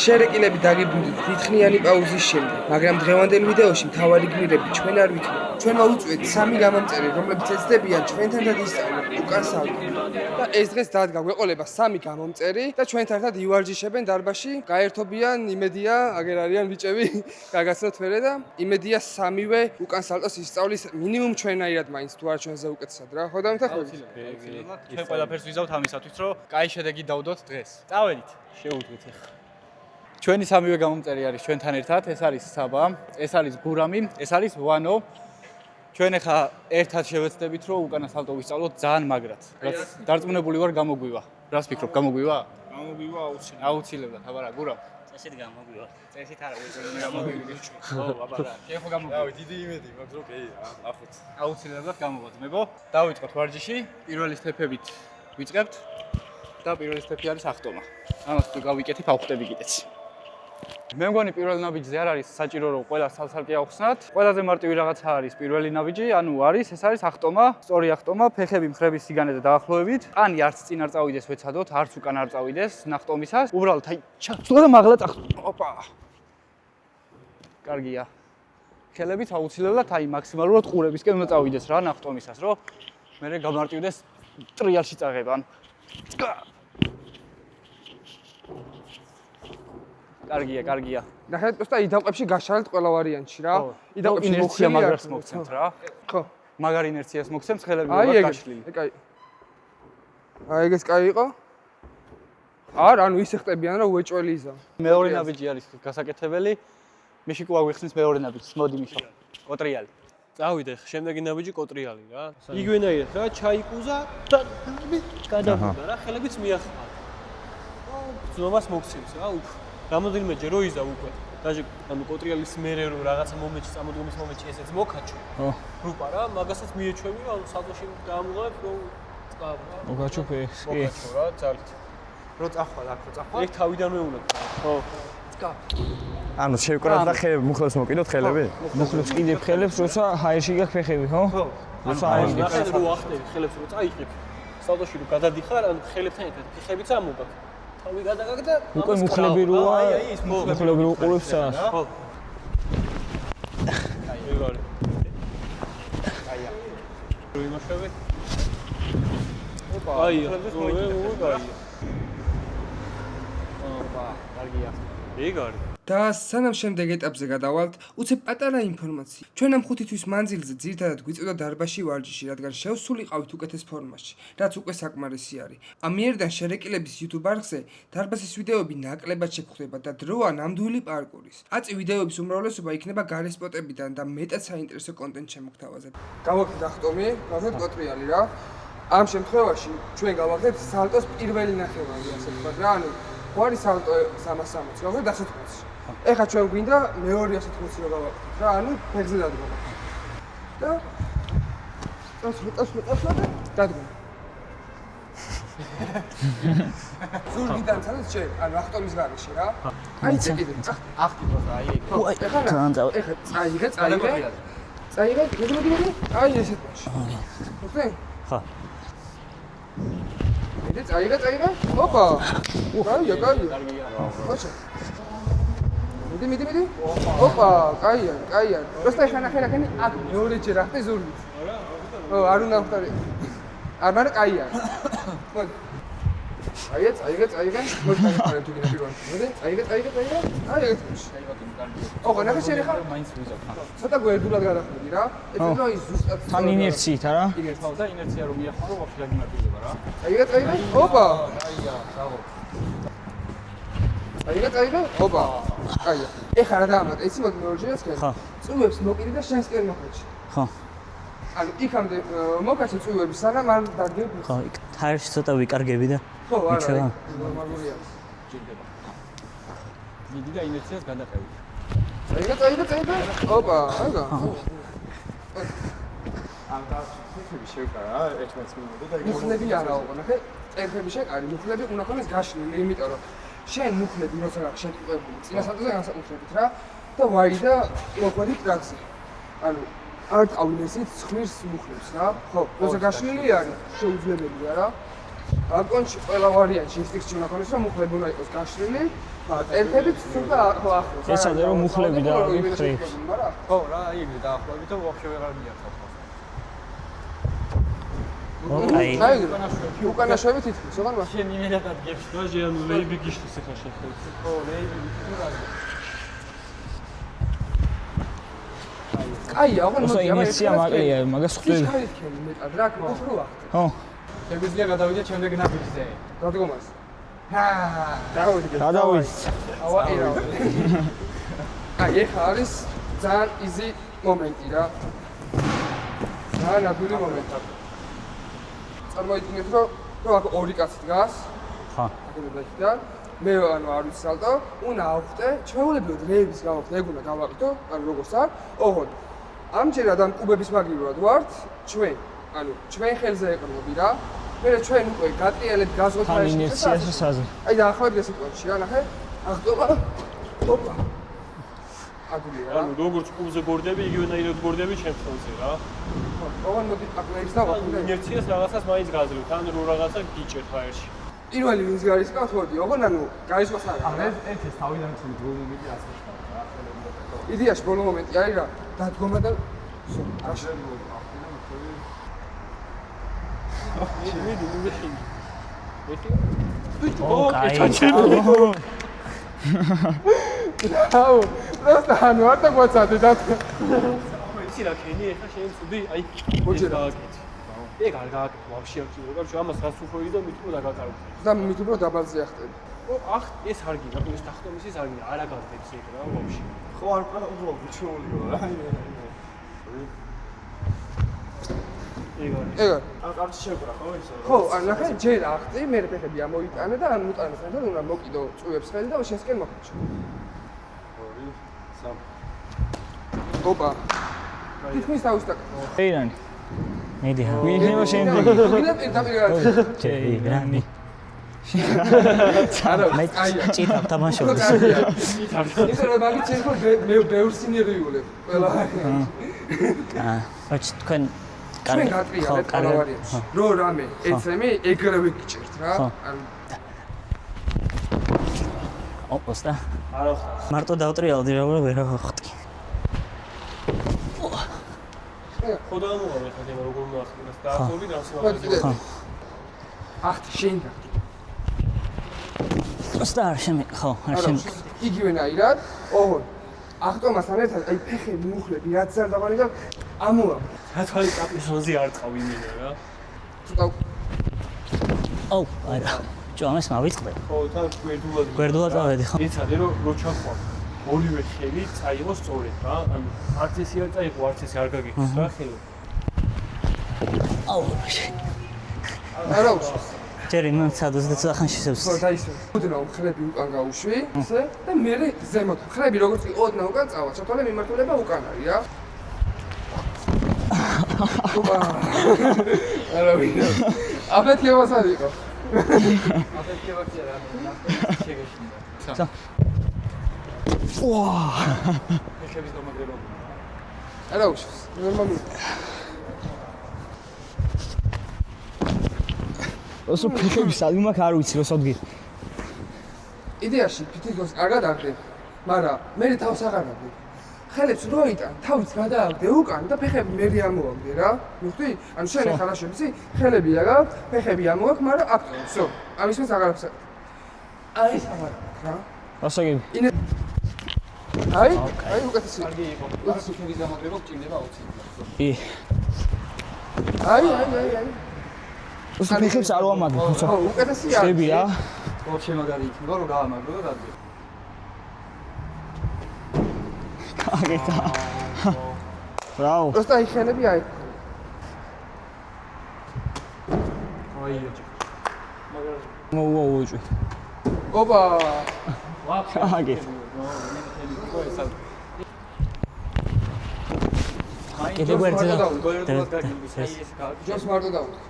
შერეკილები დაგიბრუნდით თითქმიანი პაუზის შემდეგ, მაგრამ დღევანდელ ვიდეოში მთავარი გმირები ჩვენ არ ვიქნებით. ჩვენ მოვუწვიეთ 3 გამომწერი, რომლებიც ეცდებიან ჩვენთან დადისწავლონ უკან სალტო. და ეს დღეს დადგა გვეყოლება 3 გამომწერი და ჩვენთან ერთად ივარჯიშებენ დარბაზში. გაერთობიან იმედია, აგერ არიან ბიჭები, გაგაცნოთ მერე და იმედია 3-ვე უკან სალტოს ისწავლის მინიმუმ ჩვენაირად მაინც თუ არა ჩვენზე უკეთესად რა. ხო დამეთახმებით? ჩვენ ყველაფერს ვიზავთ ამისათვის, რომ კაი შედეგი დავდოთ დღეს. წავალით, შევუდგეთ ახლა. ჩვენი 3-ვე გამომწერი არის ჩვენთან ერთად, ეს არის საბა, ეს არის გურამი, ეს არის ვანო. ჩვენ ახლა ერთად შევეცდებით, რომ უკანა სალტო ვისწავლოთ ძალიან მაგრად. რაც დარწმუნებული ვარ გამოგვივა. რას ფიქრობ, გამოგვივა? გამოგვივა აუცილებლად. აუცილებლად, აბარა, გურამ. წესით გამოგვივა. წესით არა, უზრუნველყოფა გამოგვივა. ო, აბარა, შენ ხო გამოგვივა? რავი, დიდი იმედი მაქვს, რომ კი, ახოთ. აუცილებლად გამოვაძმებო. დავიწყოთ ვარჯიში, პირველი სტეპებით ვიწყებთ და პირველი სტეპი არის ახტომა. ამას თუ გავიკეთებ, ავხტები კიდეც. მე მგონი პირველ ნაბიჯზე არ არის საჭირო რომ ყველა სალსარკე ავხსნათ. ყველაზე მარტივი რაღაცა არის პირველი ნაბიჯი, ანუ არის ეს არის ახტომა, სწორი ახტომა, ფეხები მხრების სიგანეზე დაახლოებით. კანი არც წინ არ წავიდეს ვეცადოთ, არც უკან არ წავიდეს ნახტომისას. უბრალოდ აი ჩასვლა და მაღლა წახ. ოპა. კარგია. ხელებით აუცილებლად აი მაქსიმალურად ყურებისკენ უნდა წავიდეს რა ნახტომისას, რომ მერე გამარტივდეს ტრიალში წაღებან. კარგია, კარგია. ნახეთ, პოსტა იდამყებში გაშალეთ ყველა ვარიანტში რა. იდამყებში ინერცია მაგრას მოგცემთ რა. ხო. მაგარ ინერციას მოგცემთ, ხელები უნდა გაშლილი. აი, კაი. აი, ეგეც კაი იყო. არა, ანუ ისე ხტებიან რა უეჭველი იზა. მეორე ნაბიჯი არის გასაკეთებელი. მიში კვლავ ვიხსნის მეორე ნაბიჯს, მოდი მიშა. კოტრიალი. წავიდე, შემდეგი ნაბიჯი კოტრიალი რა. იგივენაირად რა, ჩაიკუზა და გადავიდა რა, ხელებიც მიახმარა. ძნობას მოგცემს რა, უფ. რამოდენიმეჯერ რო იზავ უკვე. დაჟე, ანუ კოტრიალის მერე რო რაღაცა მომენტში, წამოდგომის მომენტში ესეც მოკაჩო. ხო. რუპა რა, მაგასაც მიეჩვევი, ანუ სალტოში გამოვიღებ, რომ წავ რა. მოკაჩოფე, კი. მოკაჩო რა, ძალით. რო წახვალ, აქ წახვალ. ეგ თავიდანვე უნდა. ხო. წკა. ანუ შევკრათ და მუხლებს მოკიდოთ ხელები? მუხლებს კიდებ ხელებს, როცა ჰაერში გაქვს ფეხები, ხო? ხო. როცა აიღებ. ნახე რო ახტები ხელებს რო წაიღებ. სალტოში რო გადადიხარ, ანუ ხელებთან ერთად ფეხებიც ამოგაკ. თავი გადაგაგ და უკვე მუხლები როა, ის მუხლები რო ყურებს ას. ხო. აი, ეგარი. აია. რო იმაშავე. ოპა. აი, აი. ოპა, კარგია. ეგარი. და სანამ შემდეგ ეტაპზე გადავალთ, უცებ პატარა ინფორმაცია. ჩვენ ამ 5 თვის მანძილზე ძირითადად გვიწევდა დარბაზში ვარჯიში, რადგან შევსულიყავით უკეთეს ფორმაში, რაც უკვე საკმარისი არის. ამიერიდან შერეკილების YouTube არხზე დარბაზის ვიდეოები ნაკლებად შეგვხვდება და დროა ნამდვილი პარკურის. აწი ვიდეოების უმრავლესობა იქნება გარე სპოტებიდან და მეტად საინტერესო კონტენტ შემოგთავაზებთ. გავაკეთეთ ახტომი, გავაკეთეთ კოტრიალი რა. ამ შემთხვევაში ჩვენ გავაკეთეთ სალტოს პირველი ნახევარი, ასე ვთქვათ რა, ანუ ხო არის სალტო 360, გავაკეთეთ 180. ეხლა ჩვენ გვინდა მეორე 180 რო გავაკეთოთ რა, ანუ ფეხზე დადგომა. და წასვლა და დადგომა. ზურგიდან ცალს შენ, ანუ ახტომის გარეშე რა. აი წე კიდე. ახტი პროსტა, აი ეგ. ეხლა წაიღე. მოდი. აი ესეთ მაშ. ხოთე? ხა. მე წაიღე. ოპა. კაია. კარგია. ხოჩა. მიდი. ოპა, კაია. პროსტა ეხლა ნახე, აქ მეორეჯერ ახტე ზურგით. ო, არ უნდა ხტარი. არ მაგრამ კაია. მოდი. წაიღე. მოდი დავიყარე თუ გინდა პირველად. მოდი, წაიღე. აი ეგ. ოკ, ნახე შენ ეხლა მაინც ვიზავ ხა. ცოტა გვერდულად გადახვედი რა. ეს ის ზუსტად თან ინერციით არა? იგივე თავ და ინერცია რომ მიახმარო, ვაფშე გაგიმარტივდება რა. წაიღე. ოპა. აია, ბრავო. წაიღე. ოპა. კაია. ეხლა რა დაამატე? იცი მოდი მეორჯერაც ხე. ხა. წუვებს მოკიდი და შენსკენ მოხეჭი. ხო. ანუ იქამდე მოკაჩე წუვები სანამ არ დაგებ. ხო, იქ ჰაერში ცოტა ვიკარგები და ხო, არა. მიჩვევა. ნორმალურია. ჭირდება. მიდი და ინერციას გადაყევი. წაიღე. ოპა, აგა. ამ დასწრები შევკარა ერთმანეთს მინდა და მუხლები არაო, ნახე, წერფები შეკარი, მუხლები უნდა ქონდეს გაშლილი, იმიტომ რომ შენ მუხლები როცა გაქვს შეტყობილი წინასწარზე განსაკუთრებით რა და ვაი და მოყვები ტრაქზე. ანუ არ ტყავინესით ცხლის მუხლებს რა. ხო, როცა გაშლილი არის, შეუძლებელია რა. ბალკონში ყველა ვარიანტი ინსტრუქცია უნდა ქონდეს, რომ მუხლები უნდა იყოს გაშლილი. ელფებით ცოტა ახლოს. ეცადე რომ მუხლები და ვიფრე. ხო რა, იგივე დაახლოებით რომ ვაფშე ვეღარ მიახსოვს. აი, უკანა შვები თითქოს, ოღონდ მას. შენ იმედად გებს. დაჟე ანუ ლეიბი გიშლის ახლა შეხეთ. ხო, ლეიბი ვიტურაზე. აი, აღარ ოსა ინერცია მაკლია, მაგას ხვდები. შეიძლება მეტად რა უფრო ახლა. ხო, შეგვიძლია გადავიდეთ შემდეგ ნაბიჯზე. რადგომას? დავიდეთ. გადავიდეთ. ავა, აი, ეხლა არის ძალიან იზი მომენტი რა. ძალიან ადვილი მომენტი. წარმოიდგინეთ, რომ აქ ორი კაცი დგას. ხა. აქედან მე ანუ არ ვიცი სალტო, უნდა ავხდე, ჩვეულებრივად რეების გავხდე, ეგ უნდა გავაკეთო, ანუ როგორც აქ, ოღონდ ამჯერად ამ კუბების მაგივრად ვართ, ჩვენ ხელზე ეყრდნობი რა. მე ჩვენ უკვე გატრიალეთ გაზღოთ თან ინერციას საზე. აი დაახლოებით ეს სიტუაცია რა, ნახე. ახტობა. ოპა. აგულია რა. ანუ როგორც კუბზე გორდები, იგივენაირად გორდები ჩემს ხელზე რა. ოღონდ მოდი აკლებებს და ვახდე. ინერციას რაღაცას მაინც გაძლევთ, ან რო რაღაცა გიჭერთ აერში. პირველი ვინც გარისკავთ, მოდი, ოღონდ ანუ გარისკავს არ არის. ეს თავიდან ცული ბოლო მომენტი ასე ხდება რა. იდეაში ბოლო მომენტი არის რა, დადგომა და აშენ მიდი მიხინი. ო, კაი. აუ, просто ანუ არ დაგვაცადე და იცი რა ქენი ეხა შენ ცუდი, აი მოჯერა. გააკეთე. ეგ არ გააკეთე, ვაფშე არ ჩიო. გარჩე ამას რას უხორი და მით რო დაგაკარგე. და მით უფრო დაბალზე ახტები. ახ ეს არ გინდა, ეს დახტომისის არ გინდა, არა გაგდებს ეგ რა ვაფშე. ხო არ ყარა უბრალოდ ჩეულიო რა. ეგ არის. ეგ არც შეკრა ხო ისე. ხო, ან ნახე, ჯერ ახტი, მე ფეხები ამოიტანე და ან მუტანე სანთან უნდა მოკიდო წვევებს ხელი და შესკენ მოხუჩო. 2 3 ოპა. თითქმის თავის და ეირანი. მიდი. ვინმე შემდეგი. გინდა პირდაპირ ჯეირანი. არა, მე ჭითა თამაშობდი. ისე რომ მაგით შეიძლება მე ბევრ სინერიულებ ყველა. აჩ თქვენ ჩვენ გატრიალეთ ყველა ვარიანტში. რო რამე ეცემი, ეგრევე გიჭერთ რა. ანუ ოპოსტა. არა ხარ. მარტო დავტრიალდი რა ვერ ვახტი. ხო დამოღალე ხა თემა როგორ მოახდინოს და ახობით რას მოახდინოს. ახტი შენ გახდი. ოსტა არ შემი, ხო, არ შემი. იგივენაირად, ოღონდ ახტომასთან ერთად აი ფეხები, მუხლები რაც არ დავარი და ამოა. რა თვალი კაპისონზე არ წავი მინე რა. ცოტა აუ, აი რა. ჯომეს მავიწყდა. ხო, თან გვერდულად. გვერდულად წავედი, ხო? იცადე რომ რო ჩახვა. ორივე ხელი წაიღო სწორედ რა. ანუ არც ესე არ წაიღო, არც ესე არ გაგიქოს რა ხელი. აუ. არა უშავს. ჯერ იმან სადოს და ცოტა ხანში ხო, შევსწრე. დაისვა. ოდნავ მხრები უკან გავუშვი, ისე და მე ზემოთ მხრები როგორც კი ოდნავ უკან წავა. ჩათვალე მიმართულება უკან არის რა. ოპა. არა ვინდა. აფეთქებას არ იყო. აფეთქებაში რა, შეგეშინდა. ვა! ფეხების დამაგრება. არა უშავს. ნორმალური. ოსო ფიქები სად მაქვს არ ვიცი რომ სოდგი. იდეაში თითქოს კარგად აღდებ, მაგრამ მე თავს აღარ აღდებ. ხელებს რო იტან, თავიც გადააგდე უკან და ფეხები მე ამოვაგდე რა. მიხვდი? ანუ შენ ახლა შევიცი, ხელები აგაქვს, ფეხები ამოვაქვს, მაგრამ აქ ვსო. ამის მას აღარ აქვს. აი ეს აღარ რა. ასაგები. აი უკეთესი. კარგი იყო. ფეხების დამაგრება გჭირდება აუცილებლად. ი. აი. ოსო ფიქებს არ ვამაგებ, ხო? ხო, უკეთესი არის. შტები რა. ვაფშე მაგარი იქნება რომ გაამაგრო და დადგე. კაგეთა. ბრავო. просто აი ხელები აი. აიო. მოუუუჭი. ოპა. კაგეთა. კიდე გვერდზე და გვერდულად გაგიმის აი ეს გააკეთე. ჯოს მარტო დავუდგე.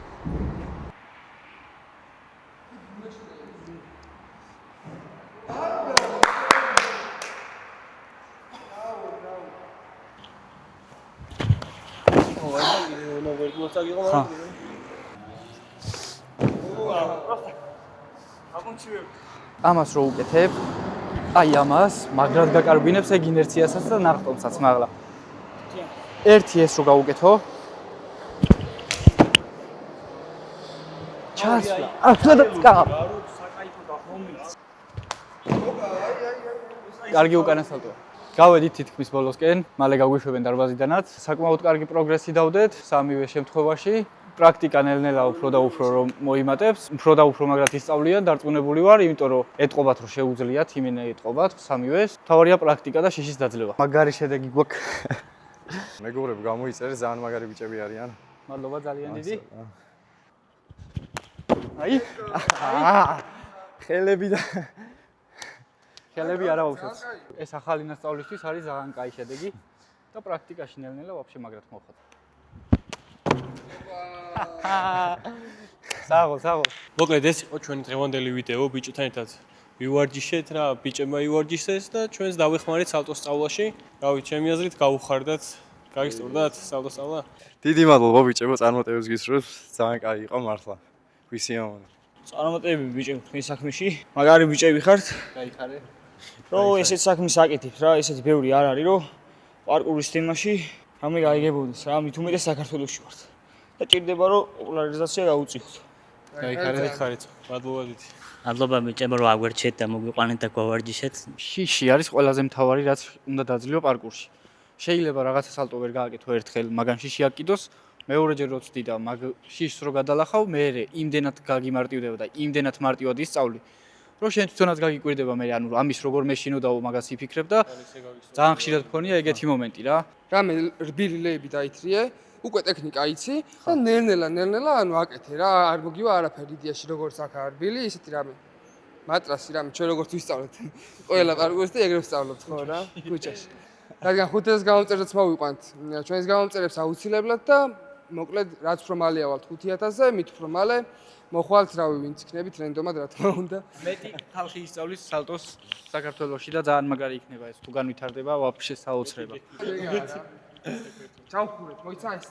ამას რო უკეთებ, აი ამას მაგრად გაკარგვინებს ეგ ინერციასაც და ნახტომსაც, მაგრამ ერთი ეს რო გავუკეთო. ჩასვლა. კარგი უკანასალტოა. გავედით თითქმის ბოლოსკენ, მალე გაგვიშვებენ დარბაზიდანაც. საკმაოდ კარგი პროგრესი დავდეთ სამივე შემთხვევაში. პრაქტიკა ნელ-ნელა უფრო და უფრო რომ მოიმატებს, უფრო და უფრო მაგრად ისწავლიან, დარწმუნებული ვარ, იმიტომ რომ ეტყობათ რომ შეუძლიათ, იმენა ეტყობათ სამივეს. თავარია პრაქტიკა და შიშის დაძლევა. მაგარი შედეგი გვაქვს. მეგობრები გამოიწერე, ძალიან მაგარი ბიჭები არიან. მადლობა ძალიან დიდი. აი, ხელები და ხელები არა ვუშვებს. ეს ახალი ნასწავლისთვის არის ძალიან კაი შედეგი და პრაქტიკაში ნელ-ნელა ვაფშე მაგრად მოხდა. საღო. მოკლედ ეს იყო ჩვენი დღევანდელი ვიდეო ბიჭებთან ერთად. ვივარჯიშეთ რა, ბიჭებმა ივარჯიშეს და ჩვენს დავეხმარეთ სალტოს სწავლაში. რავი, ჩემი აზრით გავუხარდათ, გაისწორდათ სალტოს სწავლა. დიდი მადლობა ბიჭებო, წარმატებებს გისურვებთ. ძალიან კაი იყო მართლა. ვისიამოვნე. წარმატებები ბიჭები თქვენ საქმეში. მაგარი ბიჭები ხართ. გაიხარე. რომ ესეთ საქმეს აკეთებთ რა, ესეთი ბევრი არ არის რომ პარკურის თემაში რამე გაიგებოდეს რა, მით უმეტეს საქართველოში ვართ. და ჭირდება რომ პოპულარიზაცია გაუწიოთ. გაიხარეთ. მადლობა დიდი. მადლობა ბიჭებო რომ აგვერჩეთ და მოგვიყვანეთ და გავარჯიშეთ. შიში არის ყველაზე მთავარი რაც უნდა დაძლიო პარკურში. შეიძლება რაღაცა სალტო ვერ გააკეთო ერთხელ, მაგრამ შიში აკიდოს, მეორეჯერ რო ვწდი და მაგ შიშს რო გადალახავ, მე იმდენად გაგიმარტივდება და იმდენად მარტივად ისწავლი, რომ შენ თვითონაც გაგიკვირდება მე ანუ ამის როგორ მეშინოდაო მაგას იფიქრებ და ძალიან ხშირად მქონია ეგეთი მომენტი რა. რამე რბილი ლეები დაითრიე, უკვე ტექნიკა იცი და ნელ-ნელა ანუ აკეთე რა, არ მოგივა არაფერი იდეაში როგორც აქ არ რბილი, ისეთი რამე. მატრასი რამე ჩვენ როგორც ვისწავლეთ. ყველა პარკურს და ეგრევე ვსწავლობთ ხო რა, ქუჩაში. რადგან 5 დღეს გამომწერებს მოვიყვანთ. ჩვენს გამომწერებს აუცილებლად და მოკლედ რაც უფრო მალე ავალთ 5000-ზე, მით უფრო მალე მოხვალთ რავი ვინც იქნებით რენდომად რა თქმა უნდა. მეტი ხალხი ისწავლის სალტოს საქართველოში და ძალიან მაგარი იქნება ეს თუ განვითარდება ვაფშე საოცრება. ჩავხურეთ, მოიცა ეს.